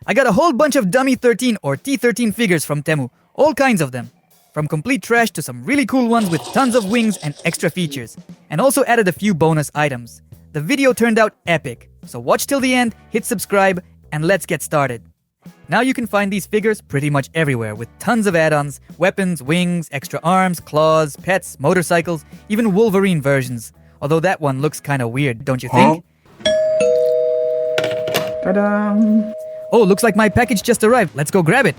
I got a whole bunch of dummy 13 or T13 figures from Temu, all kinds of them. From complete trash to some really cool ones with tons of wings and extra features. And also added a few bonus items. The video turned out epic, so watch till the end, hit subscribe, and let's get started. Now you can find these figures pretty much everywhere with tons of add-ons, weapons, wings, extra arms, claws, pets, motorcycles, even Wolverine versions. Although that one looks kinda weird, don't you think? Ta-da! Oh, looks like my package just arrived. Let's go grab it.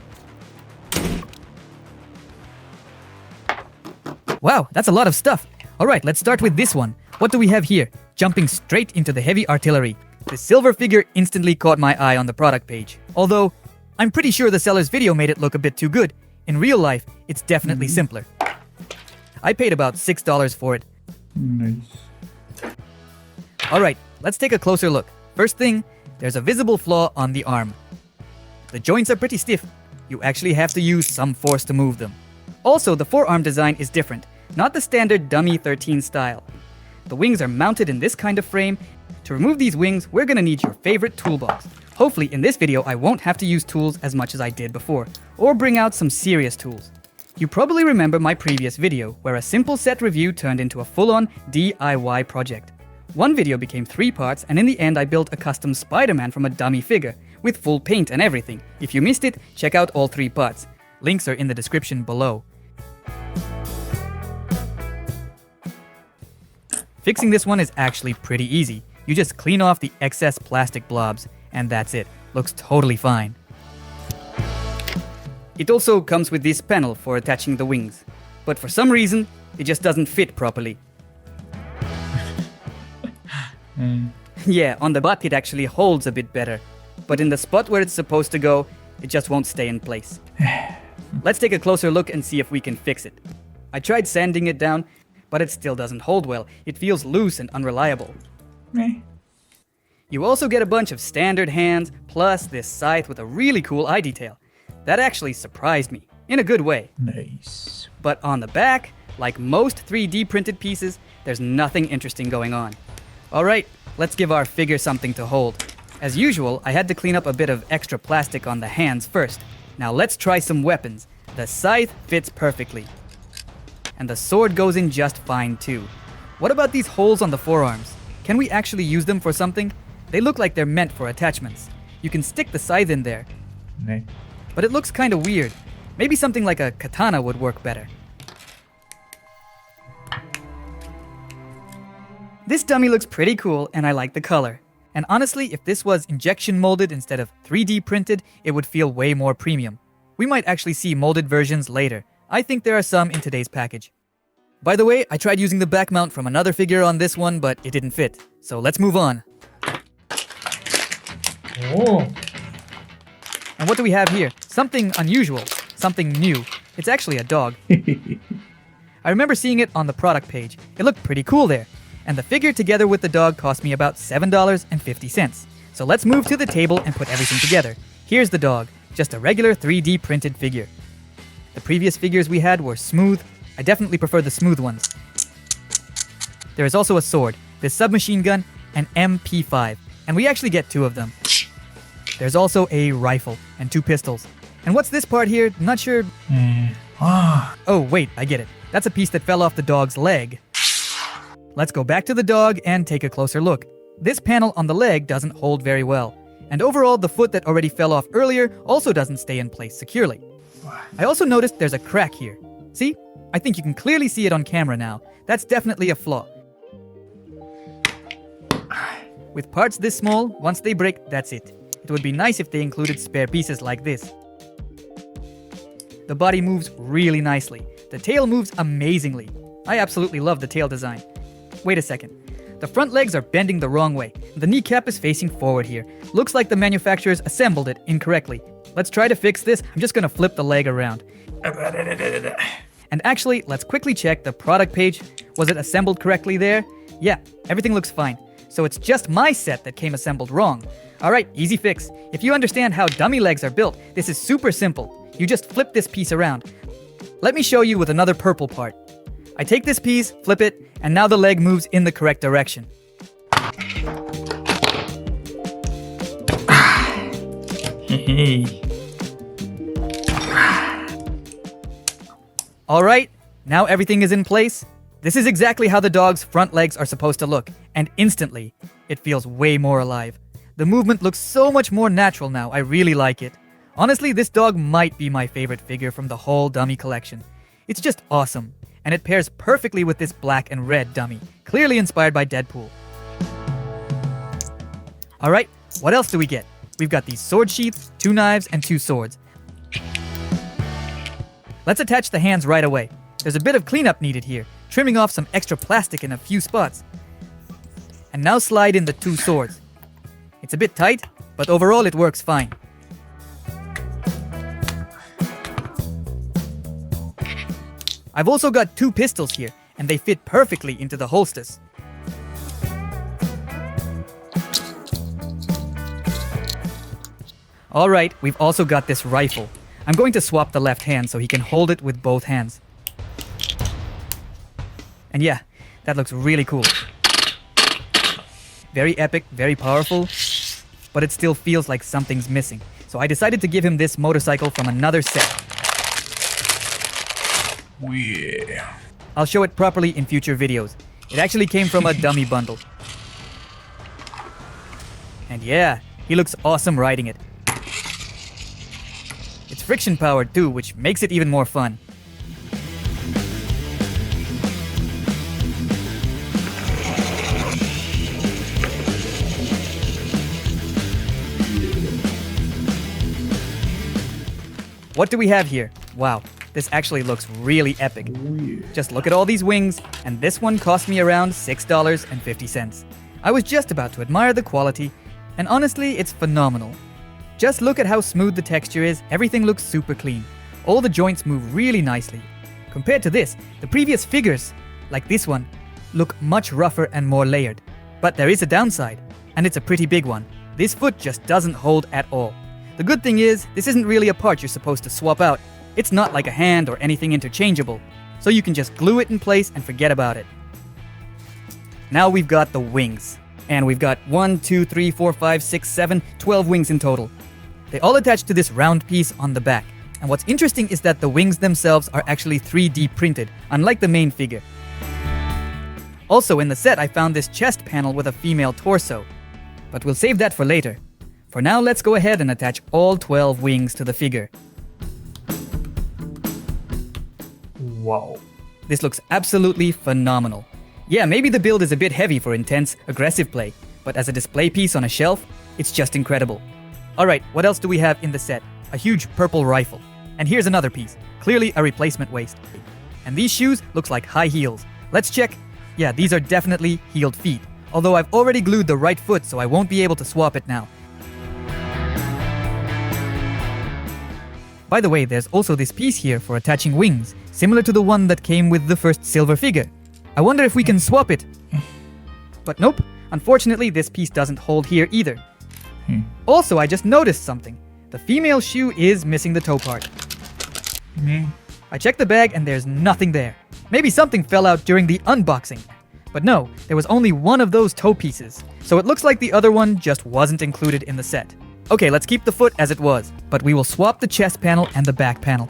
Wow, that's a lot of stuff. Alright, let's start with this one. What do we have here? Jumping straight into the heavy artillery. The silver figure instantly caught my eye on the product page. Although, I'm pretty sure the seller's video made it look a bit too good. In real life, it's definitely simpler. I paid about $6 for it. Nice. Alright, let's take a closer look. First thing, there's a visible flaw on the arm. The joints are pretty stiff. You actually have to use some force to move them. Also, the forearm design is different, not the standard dummy 13 style. The wings are mounted in this kind of frame. To remove these wings, we're gonna need your favorite toolbox. Hopefully in this video I won't have to use tools as much as I did before, or bring out some serious tools. You probably remember my previous video, where a simple set review turned into a full-on DIY project. One video became 3 parts, and in the end I built a custom Spiderman from a dummy figure, with full paint and everything. If you missed it, check out all 3 parts. Links are in the description below. Fixing this one is actually pretty easy. You just clean off the excess plastic blobs, and that's it. Looks totally fine. It also comes with this panel for attaching the wings, but for some reason, it just doesn't fit properly. Yeah, on the butt it actually holds a bit better, but in the spot where it's supposed to go, it just won't stay in place. Let's take a closer look and see if we can fix it. I tried sanding it down, but it still doesn't hold well. It feels loose and unreliable. You also get a bunch of standard hands, plus this scythe with a really cool eye detail. That actually surprised me, in a good way. Nice. But on the back, like most 3D printed pieces, there's nothing interesting going on. Alright, let's give our figure something to hold. As usual, I had to clean up a bit of extra plastic on the hands first. Now let's try some weapons. The scythe fits perfectly. And the sword goes in just fine too. What about these holes on the forearms? Can we actually use them for something? They look like they're meant for attachments. You can stick the scythe in there. Nice. But it looks kinda weird. Maybe something like a katana would work better. This dummy looks pretty cool and I like the color. And honestly, if this was injection molded instead of 3D printed, it would feel way more premium. We might actually see molded versions later. I think there are some in today's package. By the way, I tried using the back mount from another figure on this one, but it didn't fit. So let's move on. Oh. And what do we have here? Something unusual, something new. It's actually a dog. I remember seeing it on the product page. It looked pretty cool there. And the figure together with the dog cost me about $7.50. So let's move to the table and put everything together. Here's the dog, just a regular 3D printed figure. The previous figures we had were smooth. I definitely prefer the smooth ones. There is also a sword, this submachine gun, and MP5, and we actually get 2 of them. There's also a rifle and 2 pistols. And what's this part here? Not sure. Oh, wait, I get it. That's a piece that fell off the dog's leg. Let's go back to the dog and take a closer look. This panel on the leg doesn't hold very well. And overall, the foot that already fell off earlier also doesn't stay in place securely. I also noticed there's a crack here. See? I think you can clearly see it on camera now. That's definitely a flaw. With parts this small, once they break, that's it. It would be nice if they included spare pieces like this. The body moves really nicely. The tail moves amazingly. I absolutely love the tail design. Wait a second. The front legs are bending the wrong way. The kneecap is facing forward here. Looks like the manufacturers assembled it incorrectly. Let's try to fix this. I'm just gonna flip the leg around. And actually, let's quickly check the product page. Was it assembled correctly there? Yeah, everything looks fine. So it's just my set that came assembled wrong. Alright, easy fix. If you understand how dummy legs are built, this is super simple. You just flip this piece around. Let me show you with another purple part. I take this piece, flip it, and now the leg moves in the correct direction. Hey. Alright, now everything is in place. This is exactly how the dog's front legs are supposed to look, and instantly, it feels way more alive. The movement looks so much more natural now, I really like it. Honestly, this dog might be my favorite figure from the whole dummy collection. It's just awesome, and it pairs perfectly with this black and red dummy, clearly inspired by Deadpool. Alright, what else do we get? We've got these sword sheaths, 2 knives, and 2 swords. Let's attach the hands right away. There's a bit of cleanup needed here, trimming off some extra plastic in a few spots. And now slide in the 2 swords. It's a bit tight, but overall it works fine. I've also got 2 pistols here, and they fit perfectly into the holsters. Alright, we've also got this rifle. I'm going to swap the left hand so he can hold it with both hands. And yeah, that looks really cool. Very epic, very powerful, but it still feels like something's missing. So I decided to give him this motorcycle from another set. Yeah. I'll show it properly in future videos. It actually came from a dummy bundle. And yeah, he looks awesome riding it. It's friction powered too, which makes it even more fun. What do we have here? Wow, this actually looks really epic. Just look at all these wings, and this one cost me around $6.50. I was just about to admire the quality, and honestly, it's phenomenal. Just look at how smooth the texture is, everything looks super clean. All the joints move really nicely. Compared to this, the previous figures, like this one, look much rougher and more layered. But there is a downside, and it's a pretty big one. This foot just doesn't hold at all. The good thing is, this isn't really a part you're supposed to swap out. It's not like a hand or anything interchangeable, so you can just glue it in place and forget about it. Now we've got the wings. And we've got 1, 2, 3, 4, 5, 6, 7, 12 wings in total. They all attach to this round piece on the back. And what's interesting is that the wings themselves are actually 3D printed, unlike the main figure. Also in the set I found this chest panel with a female torso. But we'll save that for later. For now, let's go ahead and attach all 12 wings to the figure. Wow. This looks absolutely phenomenal. Yeah, maybe the build is a bit heavy for intense, aggressive play, but as a display piece on a shelf, it's just incredible. Alright, what else do we have in the set? A huge purple rifle. And here's another piece, clearly a replacement waist. And these shoes looks like high heels. Let's check. Yeah, these are definitely heeled feet, although I've already glued the right foot so I won't be able to swap it now. By the way, there's also this piece here for attaching wings, similar to the one that came with the first silver figure. I wonder if we can swap it. But nope, unfortunately this piece doesn't hold here either. Also, I just noticed something. The female shoe is missing the toe part. I checked the bag and there's nothing there. Maybe something fell out during the unboxing. But no, there was only one of those toe pieces, so it looks like the other one just wasn't included in the set. Okay, let's keep the foot as it was, but we will swap the chest panel and the back panel.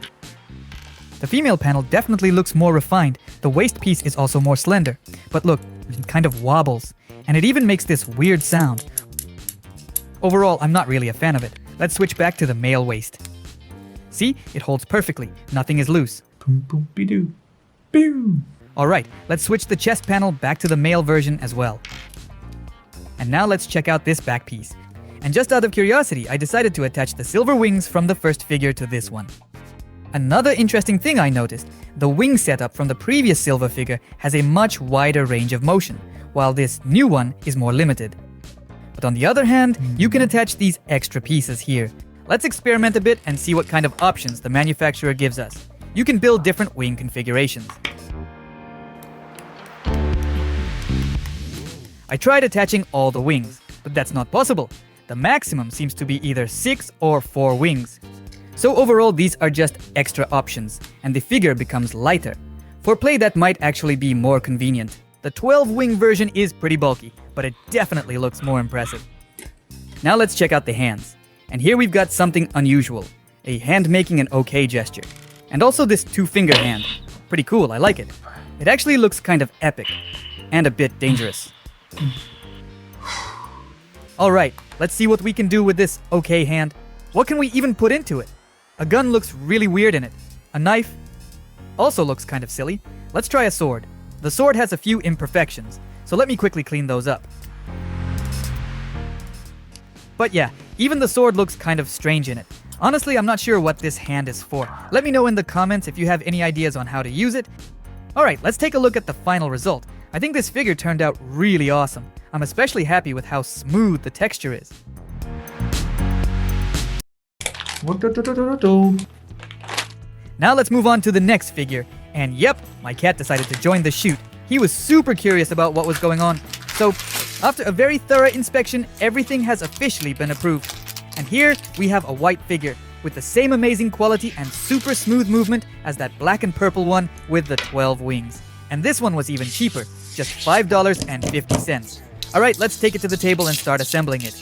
The female panel definitely looks more refined. The waist piece is also more slender. But look, it kind of wobbles. And it even makes this weird sound. Overall, I'm not really a fan of it. Let's switch back to the male waist. See? It holds perfectly. Nothing is loose. Alright, let's switch the chest panel back to the male version as well. And now let's check out this back piece. And just out of curiosity, I decided to attach the silver wings from the first figure to this one. Another interesting thing I noticed, the wing setup from the previous silver figure has a much wider range of motion, while this new one is more limited. But on the other hand, you can attach these extra pieces here. Let's experiment a bit and see what kind of options the manufacturer gives us. You can build different wing configurations. I tried attaching all the wings, but that's not possible. The maximum seems to be either 6 or 4 wings. So overall, these are just extra options, and the figure becomes lighter. For play, that might actually be more convenient. The 12-wing version is pretty bulky, but it definitely looks more impressive. Now let's check out the hands. And here we've got something unusual, a hand making an okay gesture. And also this 2-finger hand. Pretty cool, I like it. It actually looks kind of epic, and a bit dangerous. Alright, let's see what we can do with this okay hand. What can we even put into it? A gun looks really weird in it. A knife also looks kind of silly. Let's try a sword. The sword has a few imperfections, so let me quickly clean those up. But yeah, even the sword looks kind of strange in it. Honestly, I'm not sure what this hand is for. Let me know in the comments if you have any ideas on how to use it. Alright, let's take a look at the final result. I think this figure turned out really awesome. I'm especially happy with how smooth the texture is. Now let's move on to the next figure. And yep, my cat decided to join the shoot. He was super curious about what was going on. So, after a very thorough inspection, everything has officially been approved. And here we have a white figure with the same amazing quality and super smooth movement as that black and purple one with the 12 wings. And this one was even cheaper, just $5.50. Alright, let's take it to the table and start assembling it.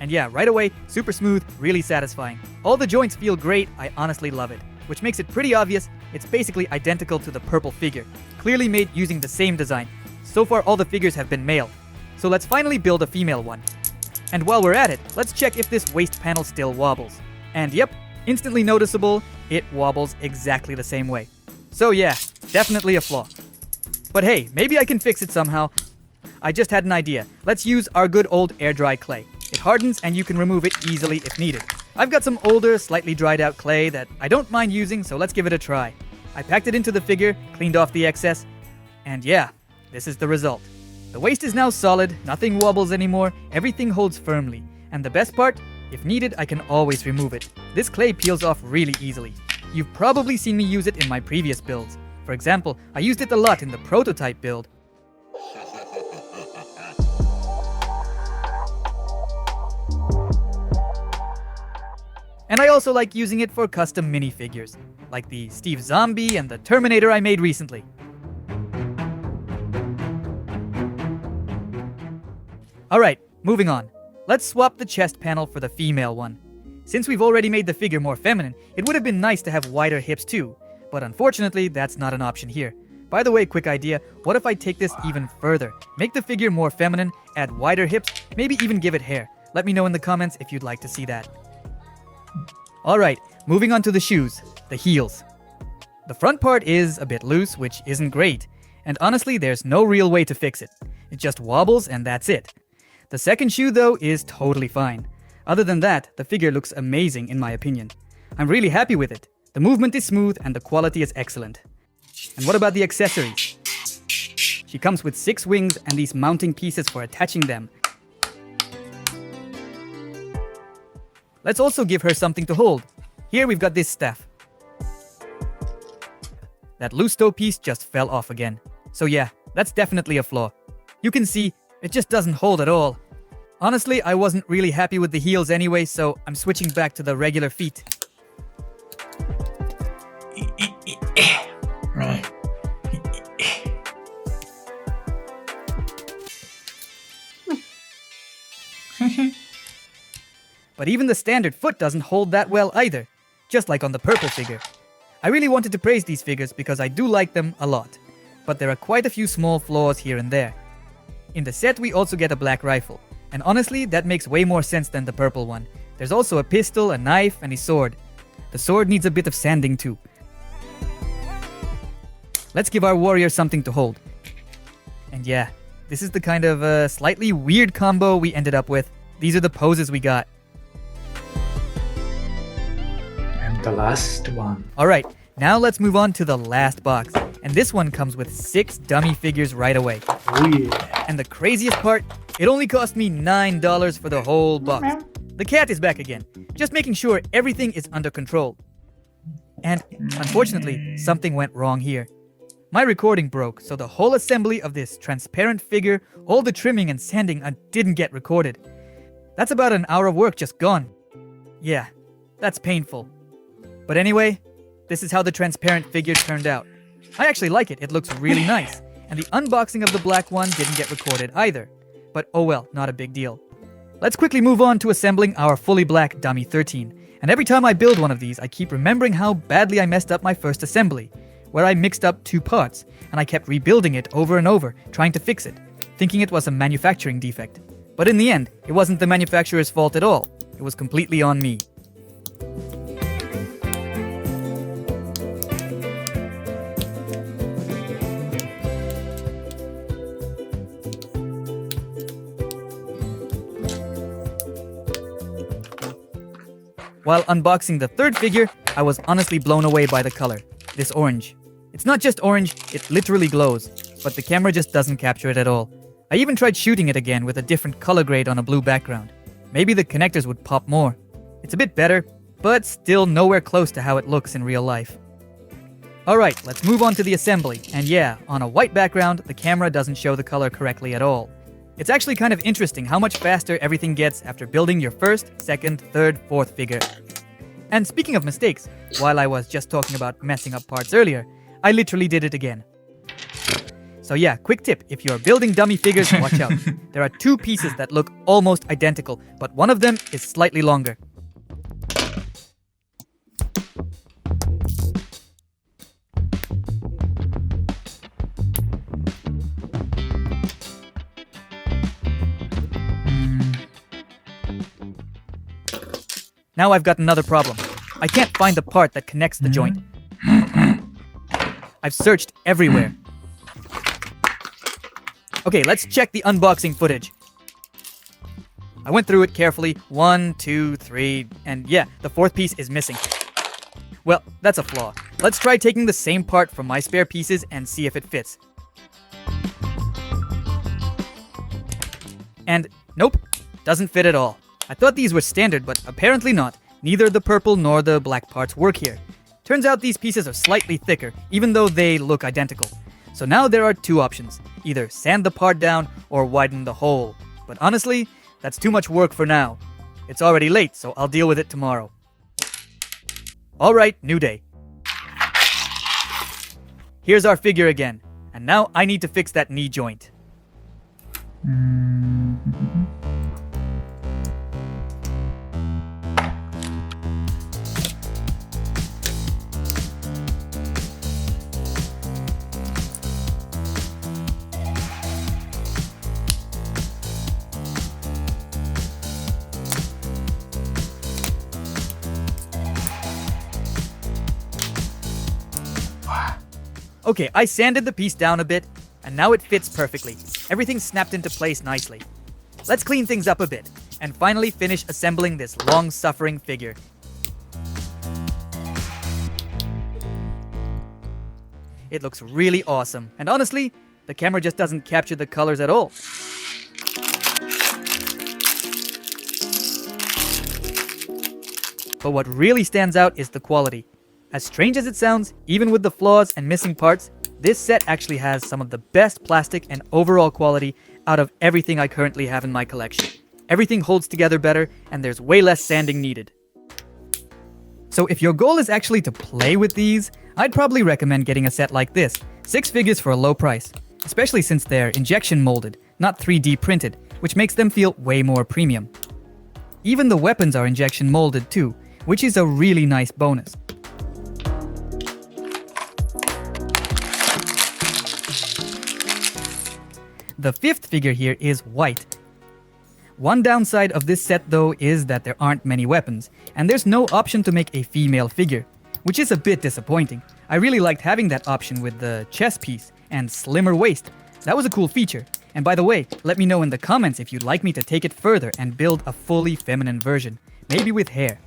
And yeah, right away, super smooth, really satisfying. All the joints feel great, I honestly love it. Which makes it pretty obvious, it's basically identical to the purple figure, clearly made using the same design. So far all the figures have been male. So let's finally build a female one. And while we're at it, let's check if this waist panel still wobbles. And yep, instantly noticeable, it wobbles exactly the same way. So yeah, definitely a flaw. But hey, maybe I can fix it somehow. I just had an idea. Let's use our good old air dry clay. It hardens and you can remove it easily if needed. I've got some older, slightly dried out clay that I don't mind using, so let's give it a try. I packed it into the figure, cleaned off the excess, and yeah, this is the result. The waist is now solid, nothing wobbles anymore, everything holds firmly. And the best part, if needed, I can always remove it. This clay peels off really easily. You've probably seen me use it in my previous builds. For example, I used it a lot in the prototype build. And I also like using it for custom minifigures, like the Steve Zombie and the Terminator I made recently. Alright, moving on. Let's swap the chest panel for the female one. Since we've already made the figure more feminine, it would have been nice to have wider hips too, but unfortunately that's not an option here. By the way, quick idea, what if I take this even further? Make the figure more feminine, add wider hips, maybe even give it hair. Let me know in the comments if you'd like to see that. Alright, moving on to the shoes, the heels. The front part is a bit loose, which isn't great, and honestly there's no real way to fix it. It just wobbles and that's it. The second shoe though is totally fine. Other than that, the figure looks amazing in my opinion. I'm really happy with it. The movement is smooth and the quality is excellent. And what about the accessories? She comes with 6 wings and these mounting pieces for attaching them. Let's also give her something to hold. Here we've got this staff. That loose toe piece just fell off again. So yeah, that's definitely a flaw. You can see, it just doesn't hold at all. Honestly, I wasn't really happy with the heels anyway, so I'm switching back to the regular feet. But even the standard foot doesn't hold that well either, just like on the purple figure. I really wanted to praise these figures because I do like them a lot, but there are quite a few small flaws here and there. In the set we also get a black rifle, and honestly that makes way more sense than the purple one. There's also a pistol, a knife, and a sword. The sword needs a bit of sanding too. Let's give our warrior something to hold. And yeah, this is the kind of slightly weird combo we ended up with. These are the poses we got. And the last one. Alright, now let's move on to the last box. And this one comes with 6 dummy figures right away. Oh yeah. And the craziest part, it only cost me $9 for the whole box. The cat is back again, just making sure everything is under control. And unfortunately, something went wrong here. My recording broke, so the whole assembly of this transparent figure, all the trimming and sanding didn't get recorded. That's about an hour of work just gone. Yeah, that's painful. But anyway, this is how the transparent figure turned out. I actually like it, it looks really nice. And the unboxing of the black one didn't get recorded either. But oh well, not a big deal. Let's quickly move on to assembling our fully black Dummy 13. And every time I build one of these, I keep remembering how badly I messed up my first assembly, where I mixed up two parts, and I kept rebuilding it over and over, trying to fix it, thinking it was a manufacturing defect. But in the end, it wasn't the manufacturer's fault at all. It was completely on me. While unboxing the third figure, I was honestly blown away by the color, this orange. It's not just orange, it literally glows, but the camera just doesn't capture it at all. I even tried shooting it again with a different color grade on a blue background. Maybe the connectors would pop more. It's a bit better, but still nowhere close to how it looks in real life. Alright, let's move on to the assembly, and yeah, on a white background, the camera doesn't show the color correctly at all. It's actually kind of interesting how much faster everything gets after building your first, second, third, fourth figure. And speaking of mistakes, while I was just talking about messing up parts earlier, I literally did it again. So yeah, quick tip, if you're building dummy figures, watch out. There are two pieces that look almost identical, but one of them is slightly longer. Now I've got another problem. I can't find the part that connects the joint. I've searched everywhere. Okay, let's check the unboxing footage. I went through it carefully. 1, 2, 3, and yeah, the fourth piece is missing. Well, that's a flaw. Let's try taking the same part from my spare pieces and see if it fits. And nope, doesn't fit at all. I thought these were standard, but apparently not. Neither the purple nor the black parts work here. Turns out these pieces are slightly thicker, even though they look identical. So now there are two options. Either sand the part down or widen the hole. But honestly, that's too much work for now. It's already late, so I'll deal with it tomorrow. Alright, new day. Here's our figure again. And now I need to fix that knee joint. Okay, I sanded the piece down a bit, and now it fits perfectly. Everything snapped into place nicely. Let's clean things up a bit, and finally finish assembling this long-suffering figure. It looks really awesome, and honestly, the camera just doesn't capture the colors at all. But what really stands out is the quality. As strange as it sounds, even with the flaws and missing parts, this set actually has some of the best plastic and overall quality out of everything I currently have in my collection. Everything holds together better, and there's way less sanding needed. So if your goal is actually to play with these, I'd probably recommend getting a set like this. 6 figures for a low price, especially since they're injection molded, not 3D printed, which makes them feel way more premium. Even the weapons are injection molded too, which is a really nice bonus. The 5th figure here is white. One downside of this set though is that there aren't many weapons, and there's no option to make a female figure, which is a bit disappointing. I really liked having that option with the chest piece and slimmer waist. That was a cool feature. And by the way, let me know in the comments if you'd like me to take it further and build a fully feminine version, maybe with hair.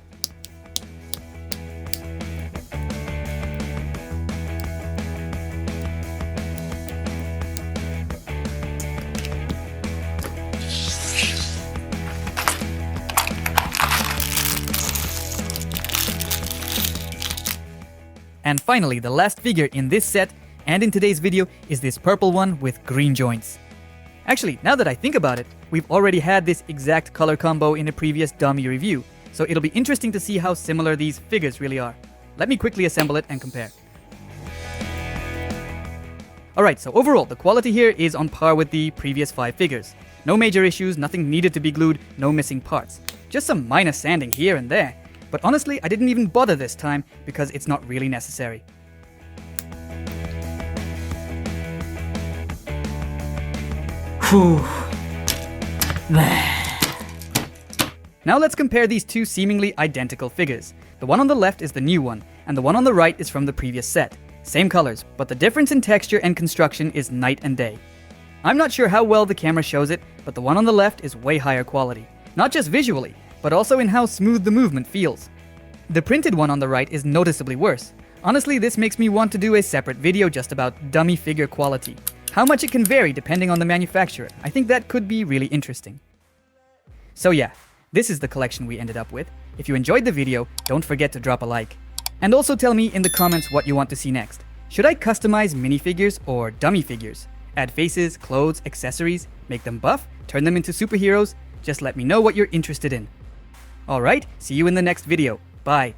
And finally, the last figure in this set and in today's video is this purple one with green joints. Actually, now that I think about it, we've already had this exact color combo in a previous dummy review, so it'll be interesting to see how similar these figures really are. Let me quickly assemble it and compare. Alright, so overall, the quality here is on par with the previous 5 figures. No major issues, nothing needed to be glued, no missing parts. Just some minor sanding here and there. But honestly, I didn't even bother this time because it's not really necessary. Whew. Now let's compare these two seemingly identical figures. The one on the left is the new one, and the one on the right is from the previous set. Same colors, but the difference in texture and construction is night and day. I'm not sure how well the camera shows it, but the one on the left is way higher quality. Not just visually, but also in how smooth the movement feels. The printed one on the right is noticeably worse. Honestly, this makes me want to do a separate video just about dummy figure quality. How much it can vary depending on the manufacturer. I think that could be really interesting. So yeah, this is the collection we ended up with. If you enjoyed the video, don't forget to drop a like. And also tell me in the comments what you want to see next. Should I customize minifigures or dummy figures? Add faces, clothes, accessories, make them buff, turn them into superheroes? Just let me know what you're interested in. Alright, see you in the next video. Bye.